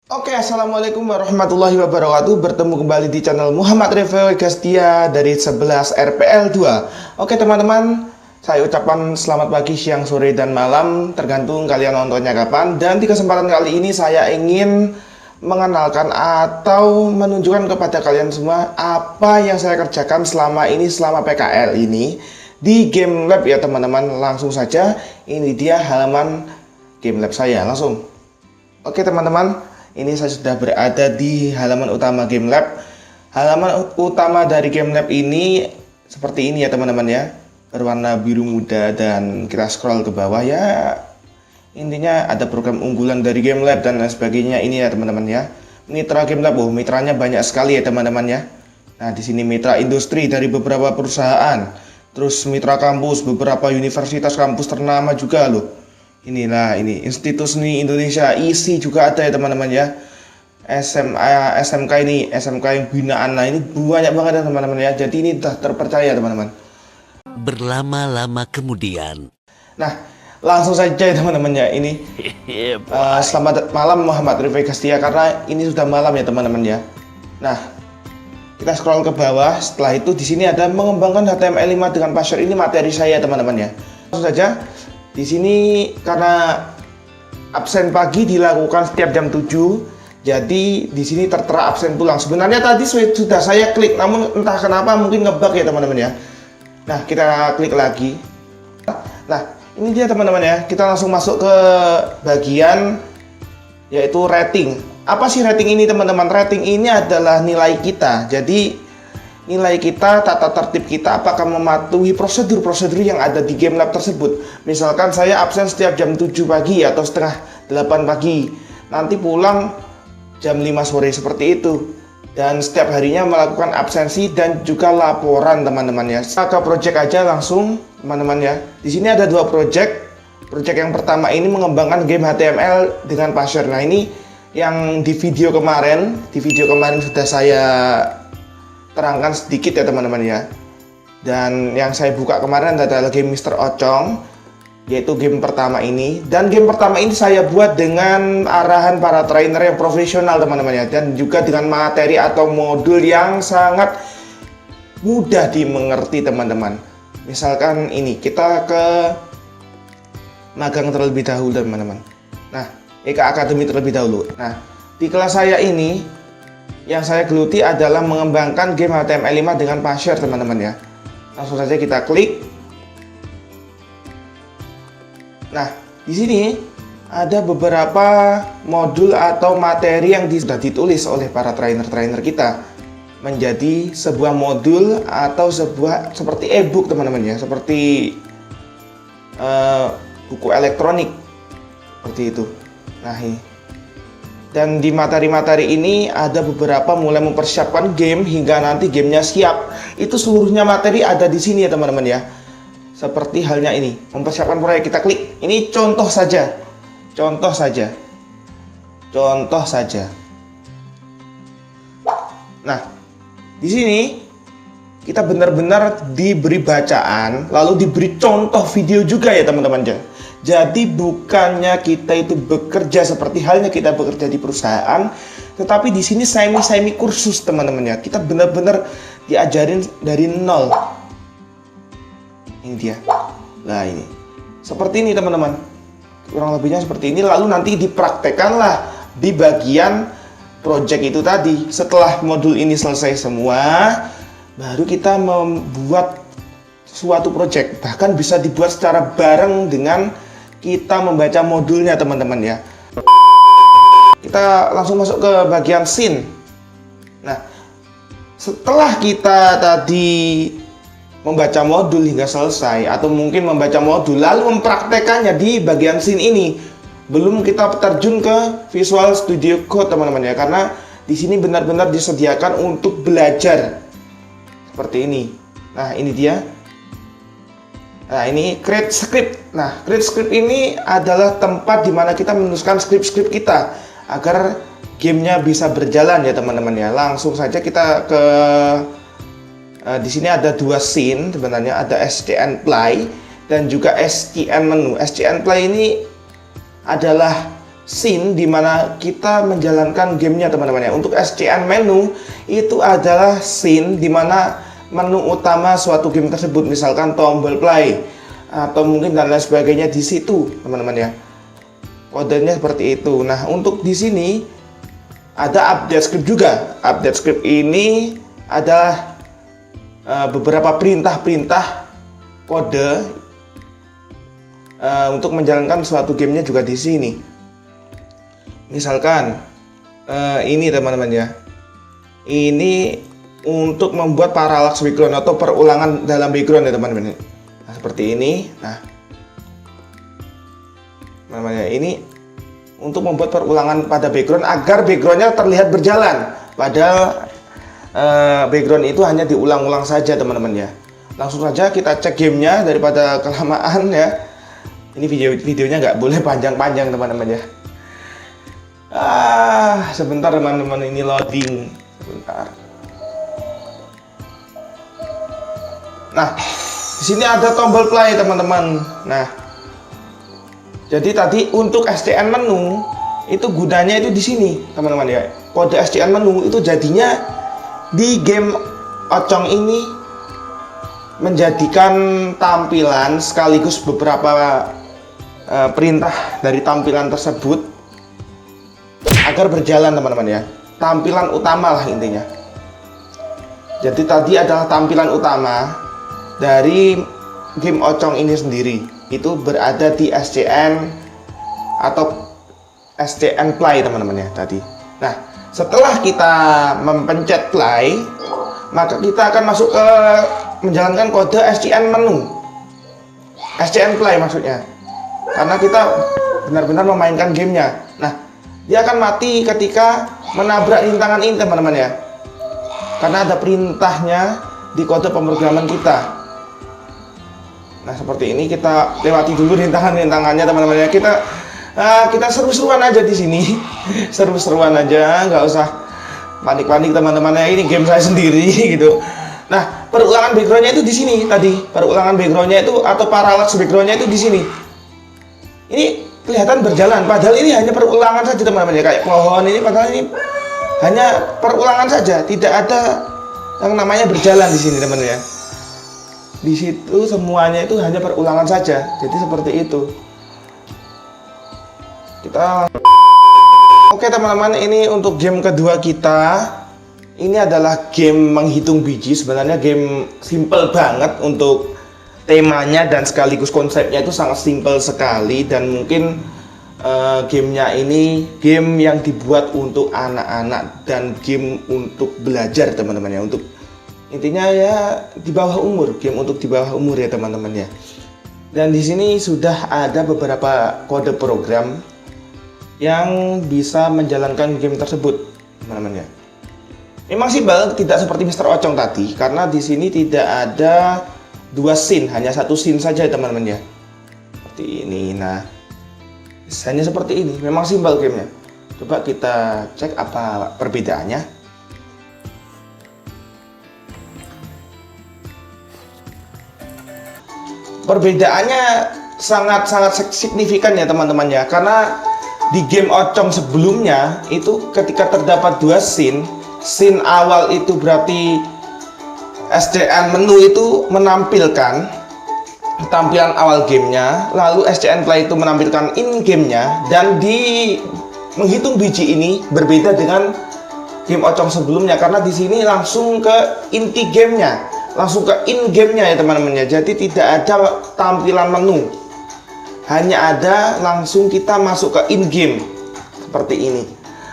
Assalamualaikum warahmatullahi wabarakatuh. Bertemu kembali di channel Muhammad Review Gastia dari 11 RPL 2. Teman-teman, saya ucapkan selamat pagi, siang, sore, dan malam, tergantung kalian nontonnya kapan. Dan di kesempatan kali ini saya ingin mengenalkan atau menunjukkan kepada kalian semua apa yang saya kerjakan selama PKL ini di Game Lab ya teman-teman. Langsung saja, ini dia halaman Game Lab saya. Langsung. Teman-teman, ini saya sudah berada di halaman utama Game Lab. Halaman utama dari Game Lab ini seperti ini ya teman-teman ya, berwarna biru muda, dan kita scroll ke bawah ya. Intinya ada program unggulan dari Game Lab dan lain sebagainya ini ya teman-teman ya. Mitra Game Lab, mitranya banyak sekali ya teman-teman ya. Nah, di sini mitra industri dari beberapa perusahaan, terus mitra kampus, beberapa universitas kampus ternama juga loh. Inilah ini Institut Seni Indonesia, ISI juga ada ya teman-teman ya. SMA, SMK ini, SMK yang binaan. Nah, ini banyak banget ya teman-teman ya. Jadi ini sudah terpercaya teman-teman. Berlama-lama kemudian. Nah, langsung saja ya teman-teman ya. Ini selamat malam Muhammad Review Gastia, karena ini sudah malam ya teman-teman ya. Nah, kita scroll ke bawah. Setelah itu di sini ada mengembangkan HTML5 dengan password. Ini materi saya teman-teman ya. Langsung saja. Di sini karena absen pagi dilakukan setiap jam 7, jadi di sini tertera absen pulang. Sebenarnya tadi sudah saya klik, namun entah kenapa mungkin ngebug ya teman-teman ya. Nah, kita klik lagi. Nah, ini dia teman-teman ya. Kita langsung masuk ke bagian yaitu rating. Apa sih rating ini teman-teman? Rating ini adalah nilai kita. Jadi nilai kita, tata tertib kita, apakah mematuhi prosedur-prosedur yang ada di Game Lab tersebut. Misalkan saya absen setiap jam 7 pagi atau setengah 8 pagi, nanti pulang jam 5 sore seperti itu. Dan setiap harinya melakukan absensi dan juga laporan teman-teman ya. Ke project aja langsung teman-teman ya. Di sini ada dua project. Project yang pertama ini mengembangkan game HTML dengan password. Nah, ini yang di video kemarin sudah saya terangkan sedikit ya teman-teman ya. Dan yang saya buka kemarin adalah game Mr. Ocong, yaitu game pertama ini. Dan game pertama ini saya buat dengan arahan para trainer yang profesional teman-teman ya, dan juga dengan materi atau modul yang sangat mudah dimengerti teman-teman. Misalkan ini, kita ke magang terlebih dahulu teman-teman. Nah, EK Academy terlebih dahulu. Nah, di kelas saya ini yang saya geluti adalah mengembangkan game HTML5 dengan password teman-teman ya. Langsung saja kita klik. Nah, di sini ada beberapa modul atau materi yang sudah ditulis oleh para trainer-trainer kita menjadi sebuah modul atau sebuah seperti e-book teman-teman ya, seperti buku elektronik seperti itu. Nah, ini. Dan di materi-materi ini ada beberapa mulai mempersiapkan game hingga nanti gamenya siap. Itu seluruhnya materi ada di sini ya teman-teman ya. Seperti halnya ini, mempersiapkan proyek, kita klik. Ini contoh saja. Nah, di sini kita benar-benar diberi bacaan, lalu diberi contoh video juga ya teman-teman ya. Jadi bukannya kita itu bekerja seperti halnya kita bekerja di perusahaan, tetapi di sini semi kursus teman-teman ya. Kita benar-benar diajarin dari nol. Ini dia. Nah, ini. Seperti ini teman-teman. Kurang lebihnya seperti ini, lalu nanti dipraktekanlah di bagian project itu tadi. Setelah modul ini selesai semua, baru kita membuat suatu project. Bahkan bisa dibuat secara bareng dengan kita membaca modulnya teman-teman ya. Kita langsung masuk ke bagian scene. Nah, setelah kita tadi membaca modul hingga selesai, atau mungkin membaca modul lalu mempraktekannya di bagian scene ini, belum kita terjun ke Visual Studio Code teman-teman ya, karena di sini benar-benar disediakan untuk belajar seperti ini. Nah, ini dia. Nah, ini create script. Nah, create script ini adalah tempat di mana kita menuliskan script-script kita agar gamenya bisa berjalan ya teman-teman ya. Langsung saja kita ke di sini ada dua scene sebenarnya, ada SCN Play dan juga SCN Menu. SCN Play ini adalah scene di mana kita menjalankan gamenya teman-teman ya. Untuk SCN menu itu adalah scene di mana menu utama suatu game tersebut, misalkan tombol play atau mungkin dan lain sebagainya di situ teman-teman ya. Kodenya seperti itu. Nah, untuk di sini ada update script juga. Update script ini adalah beberapa perintah-perintah kode untuk menjalankan suatu gamenya juga di sini. Misalkan ini teman-teman ya. Ini untuk membuat parallax background atau perulangan dalam background ya teman-teman. Nah, seperti ini. Nah, namanya ini untuk membuat perulangan pada background agar backgroundnya terlihat berjalan, padahal background itu hanya diulang-ulang saja teman-teman ya. Langsung saja kita cek gamenya daripada kelamaan ya. Ini videonya nggak boleh panjang-panjang teman-teman ya. Sebentar teman-teman, ini loading sebentar. Nah, di sini ada tombol play teman-teman. Nah, jadi tadi untuk SCN menu itu gunanya itu di sini teman-teman ya. Kode SCN menu itu jadinya di game Ocong ini menjadikan tampilan sekaligus beberapa perintah dari tampilan tersebut agar berjalan teman-teman ya. Tampilan utama lah intinya. Jadi tadi adalah tampilan utama dari game Ocong ini sendiri. Itu berada di SCN atau SCN play teman-teman ya tadi. Nah, setelah kita mempencet play, maka kita akan masuk ke menjalankan kode SCN menu. SCN play maksudnya. Karena kita benar-benar memainkan gamenya. Nah, dia akan mati ketika menabrak rintangan ini teman-teman ya. Karena ada perintahnya di kode pemrograman kita. Nah, seperti ini kita lewati dulu rintangannya teman-teman ya. Kita seru-seruan aja di sini. Seru-seruan aja, nggak usah panik-panik teman-teman ya. Ini game saya sendiri gitu. Nah, perulangan backgroundnya itu di sini tadi. Perulangan backgroundnya itu atau parallax backgroundnya itu di sini. Ini kelihatan berjalan, padahal ini hanya perulangan saja teman-teman ya. Kayak pohon ini, padahal ini hanya perulangan saja, tidak ada yang namanya berjalan di sini teman-teman ya. Di situ semuanya itu hanya perulangan saja. Jadi seperti itu. Oke teman-teman, ini untuk game kedua kita. Ini adalah game menghitung biji. Sebenarnya game simple banget untuk temanya dan sekaligus konsepnya itu sangat simple sekali, dan mungkin gamenya ini game yang dibuat untuk anak-anak dan game untuk belajar teman-teman ya. Untuk intinya ya di bawah umur, game untuk di bawah umur ya teman-teman ya. Dan di sini sudah ada beberapa kode program yang bisa menjalankan game tersebut teman-teman ya. Memang simpel, tidak seperti Mr. Ocong tadi, karena di sini tidak ada dua scene, hanya satu scene saja teman-teman ya. Seperti ini. Nah, hanya seperti ini. Memang simpel gamenya. Coba kita cek apa perbedaannya. Perbedaannya sangat-sangat signifikan ya teman-teman ya, karena di game Ocong sebelumnya itu ketika terdapat dua scene awal itu berarti SCN menu itu menampilkan tampilan awal gamenya, lalu SCN play itu menampilkan in gamenya, dan di menghitung biji ini berbeda dengan game Ocong sebelumnya, karena di sini langsung ke inti gamenya, langsung ke in gamenya ya teman-teman ya. Jadi tidak ada tampilan menu, hanya ada langsung kita masuk ke in game seperti ini.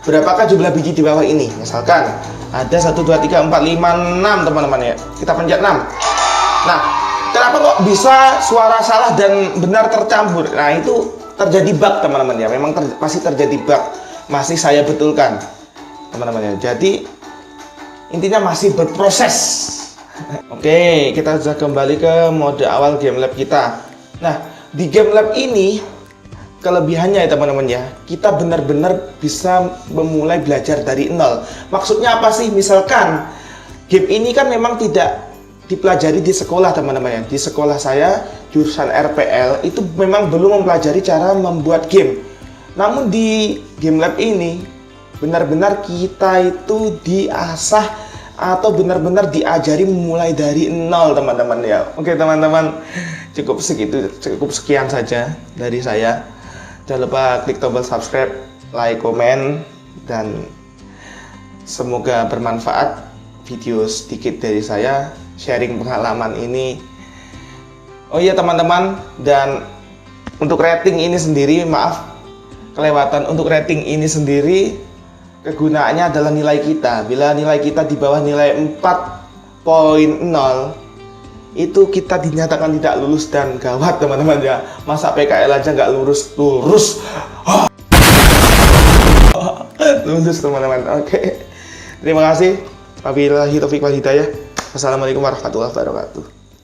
Berapakah jumlah biji di bawah ini? Misalkan ada 1, 2, 3, 4, 5, 6 teman-teman ya. Kita pencet 6. Nah, kenapa kok bisa suara salah dan benar tercampur? Nah, itu terjadi bug teman-teman ya. Memang masih terjadi bug, masih saya betulkan teman-teman ya. Jadi intinya masih berproses. Oke, kita sudah kembali ke mode awal game lab kita. Nah, di game lab ini kelebihannya ya teman-teman ya, kita benar-benar bisa memulai belajar dari nol. Maksudnya apa sih? Misalkan game ini kan memang tidak dipelajari di sekolah teman-teman ya. Di sekolah saya jurusan RPL itu memang belum mempelajari cara membuat game. Namun di game lab ini benar-benar kita itu diasah atau benar-benar diajari mulai dari nol teman-teman ya. Oke teman-teman, cukup sekian saja dari saya. Jangan lupa klik tombol subscribe, like, komen, dan semoga bermanfaat video sedikit dari saya sharing pengalaman ini. Oh iya teman-teman, dan untuk rating ini sendiri, maaf kelewatan, untuk rating ini sendiri kegunaannya adalah nilai kita. Bila nilai kita di bawah nilai 4.0 itu kita dinyatakan tidak lulus, dan gawat teman-teman ya. Masa PKL aja nggak lulus. Lulus teman-teman. Oke. Terima kasih. Wabillahi taufiq wal hidayah. Wassalamualaikum warahmatullahi wabarakatuh.